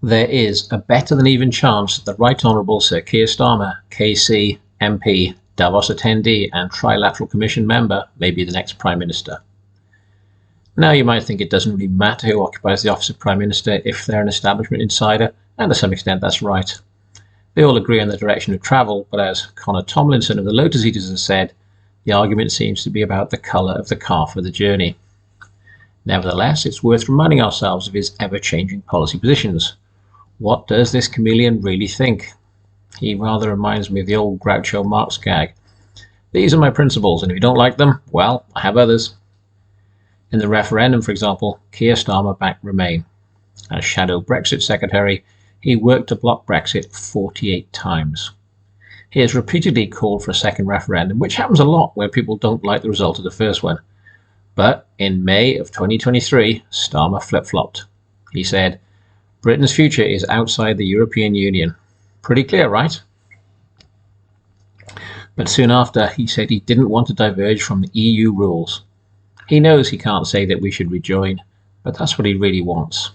There is a better than even chance that the Right Honourable Sir Kier Starmer KC, MP, Davos attendee and Trilateral Commission member may be the next Prime Minister. Now you might think it doesn't really matter who occupies the office of Prime Minister if they're an establishment insider, and to some extent that's right. They all agree on the direction of travel, but as Connor Tomlinson of the Lotus Eaters has said, the argument seems to be about the colour of the car for the journey. Nevertheless, it's worth reminding ourselves of his ever-changing policy positions. What does this chameleon really think? He rather reminds me of the old Groucho Marx gag. These are my principles, and if you don't like them, well, I have others. In the referendum, for example, Keir Starmer backed Remain. As Shadow Brexit Secretary, he worked to block Brexit 48 times. He has repeatedly called for a second referendum, which happens a lot where people don't like the result of the first one. But in May of 2023, Starmer flip-flopped. He said, "Britain's future is outside the European Union." Pretty clear, right? But soon after, he said he didn't want to diverge from the EU rules. He knows he can't say that we should rejoin, but that's what he really wants.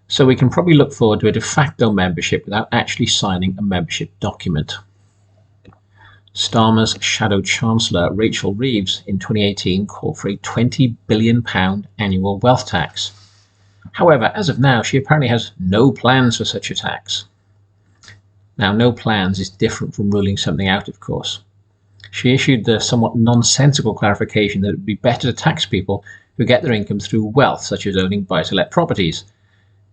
So we can probably look forward to a de facto membership without actually signing a membership document. Starmer's shadow chancellor, Rachel Reeves, in 2018 called for a £20 billion annual wealth tax. However, as of now, she apparently has no plans for such a tax. Now, no plans is different from ruling something out, of course. She issued the somewhat nonsensical clarification that it would be better to tax people who get their income through wealth, such as owning buy-to-let properties.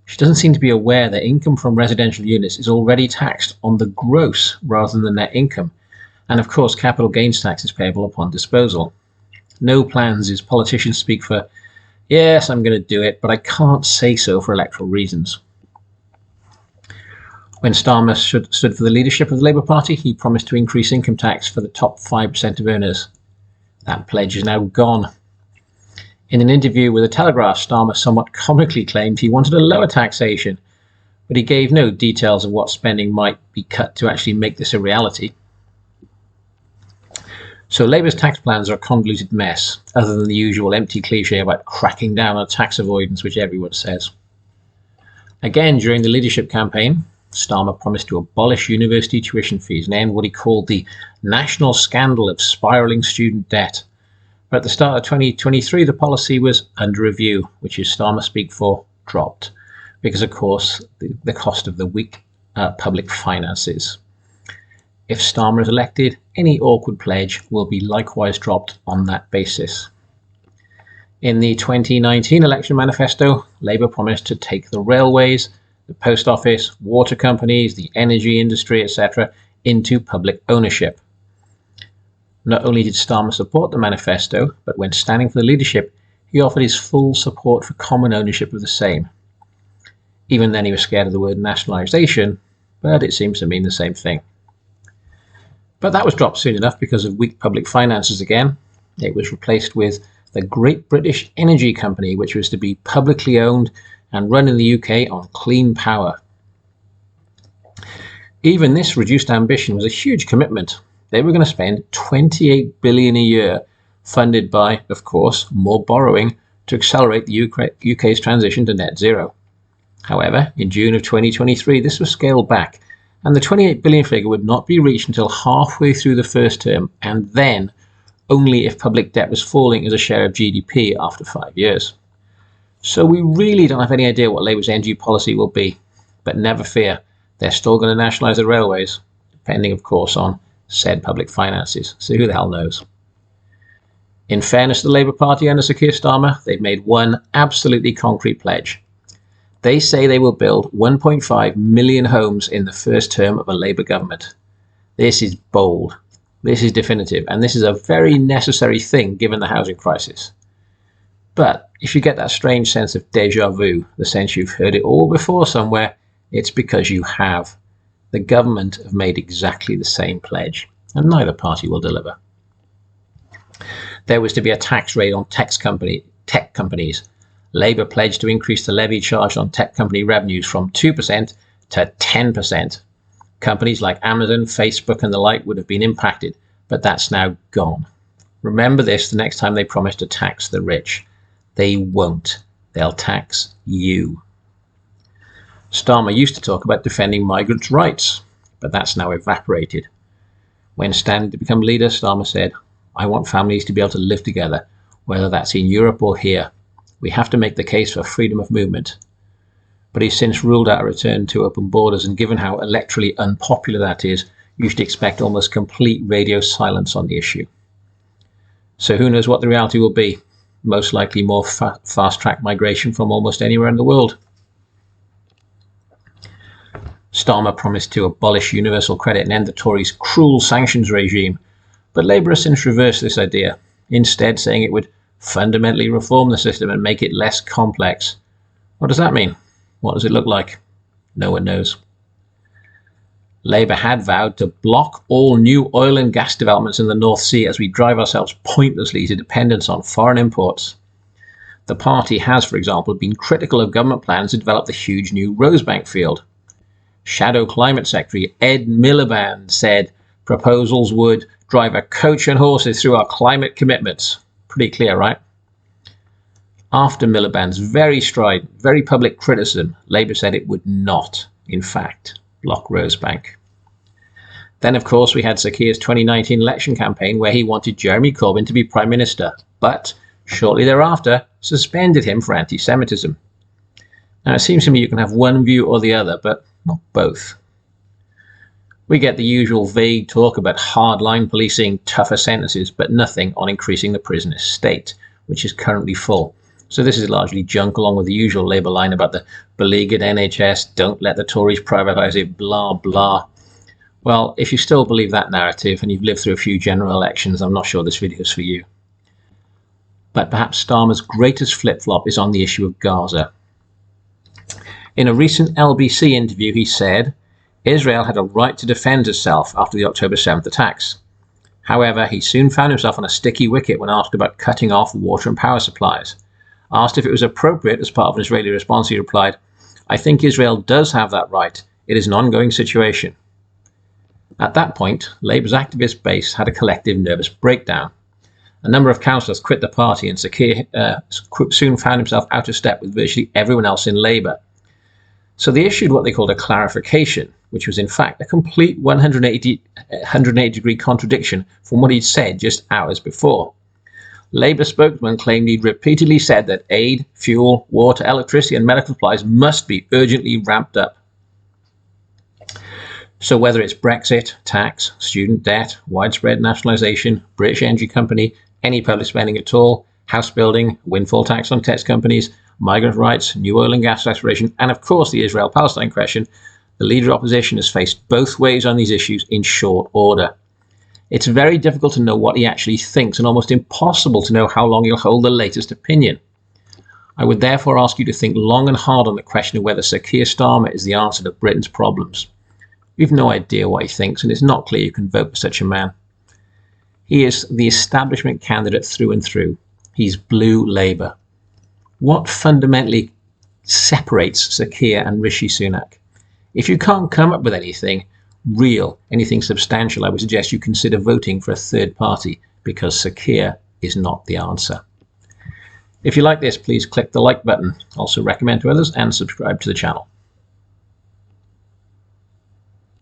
She doesn't seem to be aware that income from residential units is already taxed on the gross rather than the net income. And of course, capital gains tax is payable upon disposal. No plans is politicians speak for, yes, I'm going to do it, but I can't say so for electoral reasons. When Starmer stood for the leadership of the Labour Party, he promised to increase income tax for the top 5% of earners. That pledge is now gone. In an interview with The Telegraph, Starmer somewhat comically claimed he wanted a lower taxation, but he gave no details of what spending might be cut to actually make this a reality. So Labour's tax plans are a convoluted mess, other than the usual empty cliche about cracking down on tax avoidance, which everyone says. Again, during the leadership campaign, Starmer promised to abolish university tuition fees and end what he called the national scandal of spiralling student debt. But at the start of 2023, the policy was under review, which is Starmer speak for dropped, because of course the cost of the weak public finances. If Starmer is elected, any awkward pledge will be likewise dropped on that basis. In the 2019 election manifesto, Labour promised to take the railways, the post office, water companies, the energy industry, etc., into public ownership. Not only did Starmer support the manifesto, but when standing for the leadership, he offered his full support for common ownership of the same. Even then he was scared of the word nationalisation, but it seems to mean the same thing. But that was dropped soon enough because of weak public finances again. It was replaced with the Great British Energy Company, which was to be publicly owned and run in the UK on clean power. Even this reduced ambition was a huge commitment. They were going to spend $28 billion a year, funded by, of course, more borrowing to accelerate the UK's transition to net zero. However, in June of 2023, this was scaled back, and the $28 billion figure would not be reached until halfway through the first term, and then only if public debt was falling as a share of GDP after 5 years. So we really don't have any idea what Labour's energy policy will be, but never fear, they're still going to nationalise the railways, depending of course on said public finances, so who the hell knows. In fairness to the Labour Party under Sir Kier Starmer, they've made one absolutely concrete pledge. They say they will build 1.5 million homes in the first term of a Labour government. This is bold, this is definitive, and this is a very necessary thing given the housing crisis. But if you get that strange sense of déjà vu, the sense you've heard it all before somewhere, it's because you have. The government have made exactly the same pledge, and neither party will deliver. There was to be a tax rate on tech companies. Labour pledged to increase the levy charged on tech company revenues from 2% to 10%. Companies like Amazon, Facebook and the like would have been impacted, but that's now gone. Remember this the next time they promise to tax the rich. They won't. They'll tax you. Starmer used to talk about defending migrants' rights, but that's now evaporated. When standing to become leader, Starmer said, "I want families to be able to live together, whether that's in Europe or here. We have to make the case for freedom of movement." But he's since ruled out a return to open borders, and given how electorally unpopular that is, you should expect almost complete radio silence on the issue. So who knows what the reality will be? Most likely more fast-track migration from almost anywhere in the world. Starmer promised to abolish universal credit and end the Tories' cruel sanctions regime, but Labour has since reversed this idea, instead saying it would fundamentally reform the system and make it less complex. What does that mean? What does it look like? No one knows. Labour had vowed to block all new oil and gas developments in the North Sea as we drive ourselves pointlessly to dependence on foreign imports. The party has, for example, been critical of government plans to develop the huge new Rosebank field. Shadow Climate Secretary Ed Miliband said proposals would drive a coach and horses through our climate commitments. Pretty clear, right? After Miliband's very public criticism, Labour said it would not, in fact, block Rosebank. Then, of course, we had Sir Kier's 2019 election campaign where he wanted Jeremy Corbyn to be Prime Minister, but shortly thereafter suspended him for anti-Semitism. Now, it seems to me you can have one view or the other, but not both. We get the usual vague talk about hardline policing, tougher sentences, but nothing on increasing the prison estate, which is currently full. So this is largely junk, along with the usual Labour line about the beleaguered NHS, don't let the Tories privatise it, blah, blah. Well, if you still believe that narrative and you've lived through a few general elections, I'm not sure this video is for you. But perhaps Starmer's greatest flip-flop is on the issue of Gaza. In a recent LBC interview, he said Israel had a right to defend itself after the October 7th attacks. However, he soon found himself on a sticky wicket when asked about cutting off water and power supplies. Asked if it was appropriate as part of an Israeli response, he replied, "I think Israel does have that right. It is an ongoing situation." At that point, Labour's activist base had a collective nervous breakdown. A number of councillors quit the party, and Sir Kier soon found himself out of step with virtually everyone else in Labour. So they issued what they called a clarification, which was in fact a complete 180-degree contradiction from what he'd said just hours before. Labour spokesman claimed he'd repeatedly said that aid, fuel, water, electricity and medical supplies must be urgently ramped up. So whether it's Brexit, tax, student debt, widespread nationalisation, British Energy Company, any public spending at all, house building, windfall tax on tech companies, migrant rights, new oil and gas exploration, and of course the Israel-Palestine question, the leader of opposition has faced both ways on these issues in short order. It's very difficult to know what he actually thinks and almost impossible to know how long he'll hold the latest opinion. I would therefore ask you to think long and hard on the question of whether Sir Kier Starmer is the answer to Britain's problems. We've no idea what he thinks, and it's not clear you can vote for such a man. He is the establishment candidate through and through. He's blue Labour. What fundamentally separates Sir Kier and Rishi Sunak? If you can't come up with anything real, anything substantial, I would suggest you consider voting for a third party, because Sir Kier is not the answer. If you like this, please click the like button. Also recommend to others and subscribe to the channel.